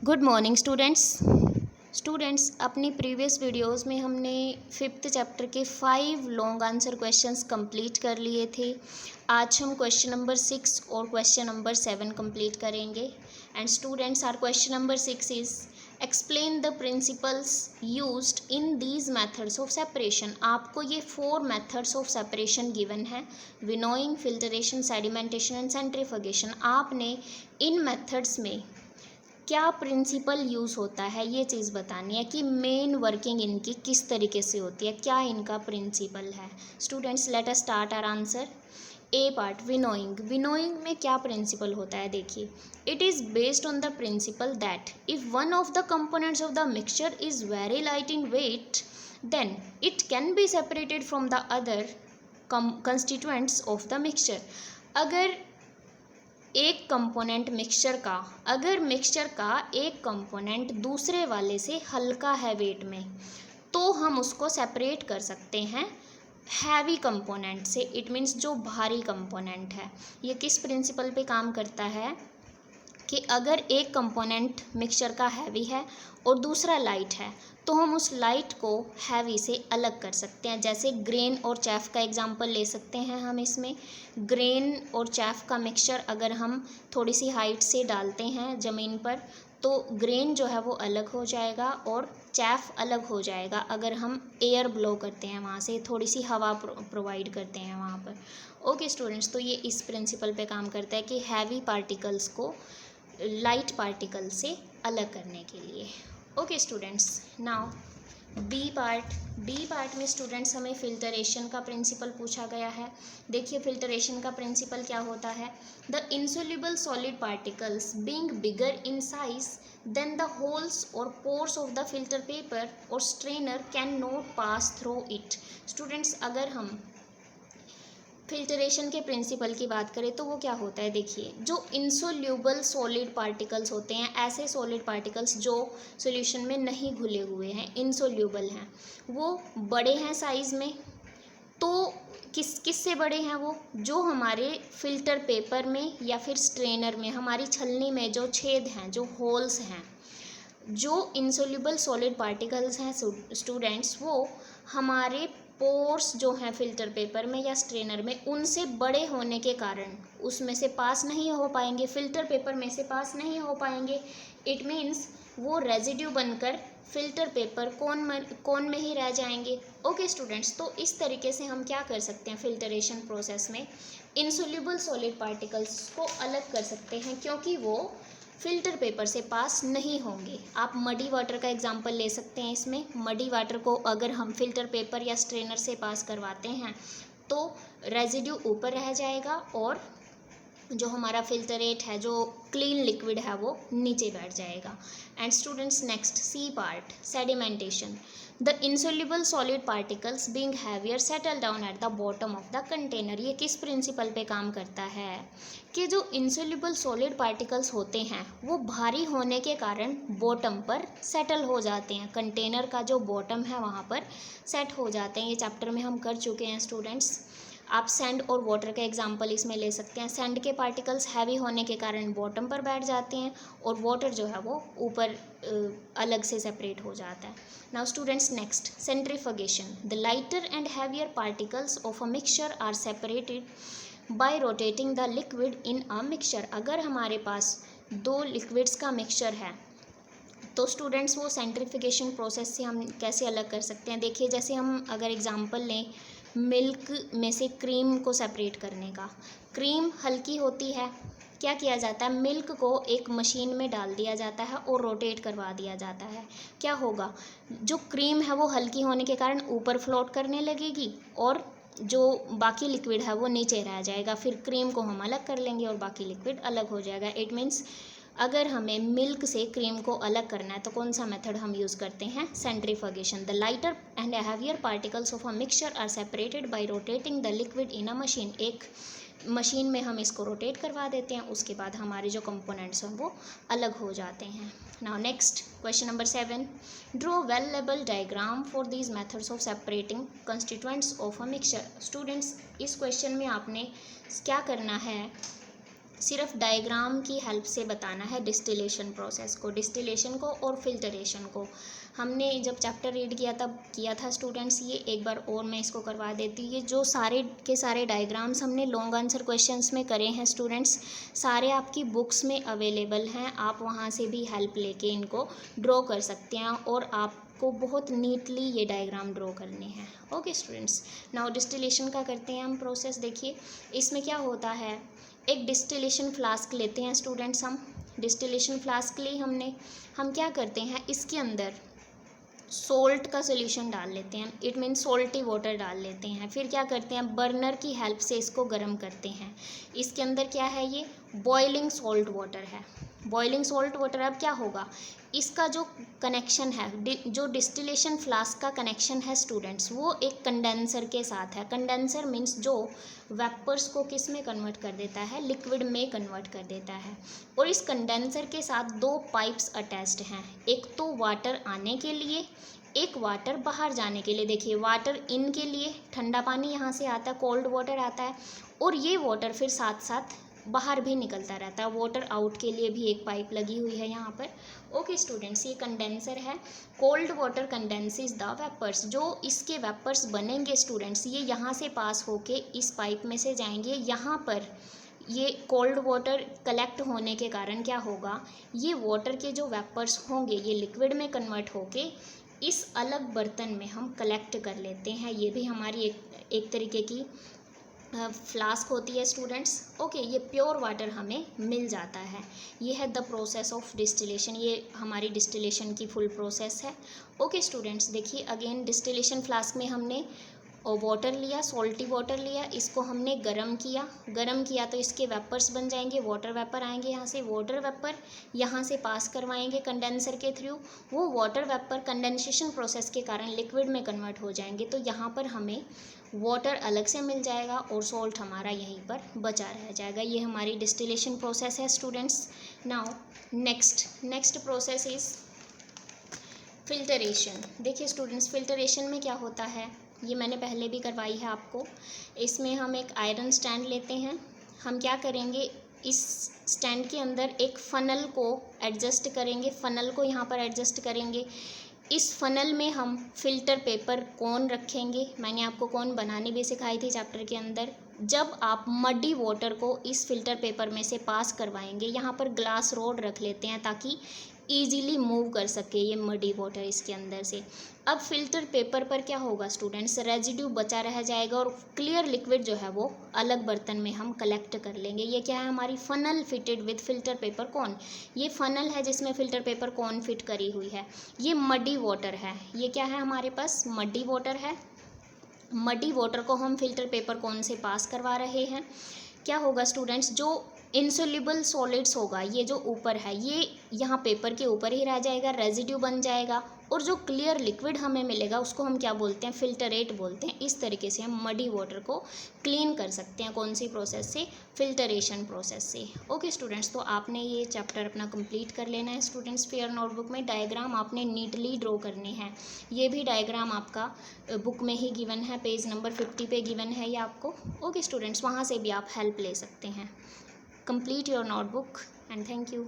Good morning students अपनी previous videos में हमने 5th चैप्टर के 5 लॉन्ग आंसर क्वेश्चंस कंप्लीट कर लिए थे। आज हम क्वेश्चन नंबर 6 और क्वेश्चन नंबर 7 कंप्लीट करेंगे। And students are question number 6 is explain the principles used in these methods of separation. आपको ये 4 मेथड्स ऑफ सेपरेशन गिवन है, winnowing, filtration, sedimentation and centrifugation. आपने इन मेथड्स में क्या प्रिंसिपल यूज़ होता है ये चीज़ बतानी है कि मेन वर्किंग इनकी किस तरीके से होती है, क्या इनका प्रिंसिपल है। Students let us start our answer. A part winnowing में क्या प्रिंसिपल होता है देखिए, it is based on the principle that if one of the components of the mixture is very light in weight then it can be separated from the other constituents of the mixture. अगर mixture का एक component दूसरे वाले से हल्का है wait में, तो हम उसको सेपरेट कर सकते हैं हैवी कंपोनेंट से। इट मीन्स जो भारी कंपोनेंट है। ये किस प्रिंसिपल पे काम करता है कि अगर एक कंपोनेंट मिक्सचर का हैवी है और दूसरा लाइट है, तो हम उस लाइट को हैवी से अलग कर सकते हैं। जैसे ग्रेन और चैफ का एग्जांपल ले सकते हैं हम इसमें। ग्रेन और चैफ का मिक्सचर अगर हम थोड़ी सी हाइट से डालते हैं ज़मीन पर, तो ग्रेन जो है वो अलग हो जाएगा और चैफ अलग हो जाएगा अगर हम एयर ब्लो करते हैं, वहाँ से थोड़ी सी हवा प्रोवाइड करते हैं वहाँ पर। ओके स्टूडेंट्स, तो ये इस प्रिंसिपल पे काम करता है कि हैवी पार्टिकल्स को लाइट पार्टिकल से अलग करने के लिए। Okay students, now B part में स्टूडेंट्स हमें फिल्टरेशन का प्रिंसिपल पूछा गया है। देखिए फिल्टरेशन का प्रिंसिपल क्या होता है। The insoluble solid particles being bigger in size than the holes और pores of the filter paper और strainer can not pass through it. Students अगर हम फिल्टरेशन के प्रिंसिपल की बात करें तो वो क्या होता है, देखिए जो इंसोल्यूबल सॉलिड पार्टिकल्स होते हैं, ऐसे सॉलिड पार्टिकल्स जो सॉल्यूशन में नहीं घुले हुए हैं, इंसोल्यूबल हैं, वो बड़े हैं साइज़ में। तो किससे बड़े हैं वो, जो हमारे फिल्टर पेपर में या फिर स्ट्रेनर में, हमारी छलनी में जो छेद हैं, जो होल्स हैं, जो इंसोल्यूबल सॉलिड पार्टिकल्स हैं स्टूडेंट्स, वो हमारे पोर्स जो हैं फिल्टर पेपर में या स्ट्रेनर में, उनसे बड़े होने के कारण उसमें से पास नहीं हो पाएंगे, फिल्टर पेपर में से पास नहीं हो पाएंगे। इट मीन्स वो रेजिड्यू बनकर फिल्टर पेपर कोन में ही रह जाएंगे। ओके स्टूडेंट्स, तो इस तरीके से हम क्या कर सकते हैं, फिल्टरेशन प्रोसेस में इंसोल्यूबल सॉलिड पार्टिकल्स को अलग कर सकते हैं, क्योंकि वो फिल्टर पेपर से पास नहीं होंगे। आप मडी वाटर का एग्जांपल ले सकते हैं इसमें। मडी वाटर को अगर हम फिल्टर पेपर या स्ट्रेनर से पास करवाते हैं तो रेजिड्यू ऊपर रह जाएगा और जो हमारा फिल्टरेट है, जो क्लीन लिक्विड है, वो नीचे बैठ जाएगा। And students next C part, sedimentation. The insoluble solid particles being heavier settle down at the bottom of the container. ये किस प्रिंसिपल पे काम करता है कि जो इंसोल्यूबल सॉलिड पार्टिकल्स होते हैं वो भारी होने के कारण बॉटम पर सेटल हो जाते हैं, कंटेनर का जो बॉटम है वहाँ पर सेट हो जाते हैं। ये चैप्टर में हम कर चुके हैं स्टूडेंट्स। आप सैंड और वाटर का एग्जांपल इसमें ले सकते हैं। सैंड के पार्टिकल्स हैवी होने के कारण बॉटम पर बैठ जाते हैं और वाटर जो है वो ऊपर अलग से सेपरेट हो जाता है। Now students next, centrifugation. The lighter and heavier particles of a mixture are separated by rotating the liquid in a mixture. अगर हमारे पास 2 लिक्विड्स का मिक्सचर है तो स्टूडेंट्स वो सेंट्रीफ्यूगेशन प्रोसेस से हम कैसे अलग कर सकते हैं। देखिए जैसे हम अगर एग्जांपल लें मिल्क में से क्रीम को सेपरेट करने का। क्रीम हल्की होती है, क्या किया जाता है, मिल्क को एक मशीन में डाल दिया जाता है और रोटेट करवा दिया जाता है। क्या होगा, जो क्रीम है वो हल्की होने के कारण ऊपर फ्लोट करने लगेगी और जो बाकी लिक्विड है वो नीचे रह जाएगा। फिर क्रीम को हम अलग कर लेंगे और बाकी लिक्विड अलग हो जाएगा। इट मीन्स अगर हमें मिल्क से क्रीम को अलग करना है तो कौन सा मेथड हम यूज़ करते हैं, centrifugation. The lighter and heavier particles of a mixture are separated by rotating the liquid in a machine. एक मशीन में हम इसको रोटेट करवा देते हैं, उसके बाद हमारे जो कंपोनेंट्स हैं वो अलग हो जाते हैं। Now next question number 7, draw well label diagram for these methods of separating constituents of a mixture. Students इस क्वेश्चन में आपने क्या करना है सिर्फ डायग्राम की हेल्प से बताना है डिस्टिलेशन प्रोसेस को, डिस्टिलेशन को और फिल्टरेशन को। हमने जब चैप्टर रीड किया तब किया था स्टूडेंट्स, ये एक बार और मैं इसको करवा देती हूँ। ये जो सारे के सारे डायग्राम्स हमने लॉन्ग आंसर क्वेश्चंस में करे हैं स्टूडेंट्स, सारे आपकी बुक्स में अवेलेबल हैं, आप वहाँ से भी हेल्प लेके इनको ड्रॉ कर सकते हैं और आपको बहुत नीटली ये डायग्राम ड्रॉ करने हैं। ओके स्टूडेंट्स, नाउ डिस्टिलेशन का करते हैं हम प्रोसेस। देखिए इसमें क्या होता है, एक डिस्टिलेशन फ्लास्क लेते हैं स्टूडेंट्स हम। डिस्टिलेशन फ्लास्क ली हमने, हम क्या करते हैं इसके अंदर सोल्ट का सोल्यूशन डाल लेते हैं, इट मीन सोल्टी वाटर डाल लेते हैं। फिर क्या करते हैं, बर्नर की हेल्प से इसको गर्म करते हैं। इसके अंदर क्या है, ये बॉइलिंग सॉल्ट वाटर है। बॉइलिंग सॉल्ट वाटर अब क्या होगा, इसका जो कनेक्शन है, जो डिस्टिलेशन फ्लास्क का कनेक्शन है स्टूडेंट्स, वो एक कंडेंसर के साथ है। कंडेंसर मीन्स जो वेपर्स को किस में कन्वर्ट कर देता है, लिक्विड में कन्वर्ट कर देता है। और इस कंडेंसर के साथ दो पाइप्स अटैच्ड हैं, एक तो वाटर आने के लिए, एक वाटर बाहर जाने के लिए। देखिए वाटर इन के लिए ठंडा पानी यहाँ से आता है, कोल्ड वाटर आता है, और ये वाटर फिर साथ साथ बाहर भी निकलता रहता है। वाटर आउट के लिए भी एक पाइप लगी हुई है यहाँ पर। ओके स्टूडेंट्स, ये कंडेंसर है। Cold water condenses the vapours, जो इसके वेपर्स बनेंगे स्टूडेंट्स, ये यहाँ से पास होके इस पाइप में से जाएंगे। यहाँ पर ये कोल्ड वाटर कलेक्ट होने के कारण क्या होगा, ये वाटर के जो वेपर्स होंगे ये लिक्विड में कन्वर्ट होके इस अलग बर्तन में हम कलेक्ट कर लेते हैं। ये भी हमारी एक तरीके की फ्लास्क होती है स्टूडेंट्स। ओके, ये प्योर वाटर हमें मिल जाता है। ये है द प्रोसेस ऑफ डिस्टिलेशन, ये हमारी डिस्टिलेशन की फुल प्रोसेस है। ओके स्टूडेंट्स, देखिए अगेन डिस्टिलेशन फ्लास्क में हमने वाटर लिया, सॉल्टी वाटर लिया, इसको हमने गर्म किया तो इसके वेपर्स बन जाएंगे, वाटर वेपर आएंगे यहाँ से, वाटर वेपर यहाँ से पास करवाएंगे कंडेंसर के थ्रू। वो वाटर वेपर कंडेंसेशन प्रोसेस के कारण लिक्विड में कन्वर्ट हो जाएंगे, तो यहाँ पर हमें वाटर अलग से मिल जाएगा और सॉल्ट हमारा यहीं पर बचा रह जाएगा। ये हमारी डिस्टिलेशन प्रोसेस है students. Now next process is filtration. देखिए स्टूडेंट्स, फिल्टरेशन में क्या होता है, ये मैंने पहले भी करवाई है आपको। इसमें हम एक आयरन स्टैंड लेते हैं, हम क्या करेंगे, इस स्टैंड के अंदर एक फ़नल को एडजस्ट करेंगे, फ़नल को यहाँ पर एडजस्ट करेंगे। इस फ़नल में हम फ़िल्टर पेपर कोन रखेंगे, मैंने आपको कोन बनानी भी सिखाई थी चैप्टर के अंदर। जब आप मडी वाटर को इस फ़िल्टर पेपर में से पास करवाएंगे, यहाँ पर ग्लास रोड रख लेते हैं ताकि ईजीली मूव कर सके ये मडी वाटर इसके अंदर से। अब फिल्टर पेपर पर क्या होगा स्टूडेंट्स, रेजिड्यू बचा रह जाएगा और क्लियर लिक्विड जो है वो अलग बर्तन में हम कलेक्ट कर लेंगे। ये क्या है, हमारी funnel fitted with filter paper cone. ये फ़नल है जिसमें फ़िल्टर पेपर कॉन फिट करी हुई है। ये मडी वाटर है, ये क्या है हमारे पास, मडी वाटर है। मडी वाटर को हम फिल्टर पेपर कॉन से पास करवा रहे हैं। क्या होगा स्टूडेंट्स, जो इंसोल्यूबल सॉलिड्स होगा, ये जो ऊपर है ये यहाँ पेपर के ऊपर ही रह जाएगा, रेजिड्यू बन जाएगा, और जो क्लियर लिक्विड हमें मिलेगा उसको हम क्या बोलते हैं, फिल्टरेट बोलते हैं। इस तरीके से हम मडी वाटर को क्लीन कर सकते हैं, कौन सी प्रोसेस से, फिल्टरेशन प्रोसेस से। ओके स्टूडेंट्स, तो आपने ये चैप्टर अपना कंप्लीट कर लेना है स्टूडेंट्स। फेयर नोटबुक में डायग्राम आपने नीटली ड्रॉ करने हैं। ये भी डायग्राम आपका बुक में ही गिवन है, पेज नंबर 50 पे गिवन है ये आपको। ओके स्टूडेंट्स, वहाँ से भी आप हेल्प ले सकते हैं। Complete your notebook and thank you.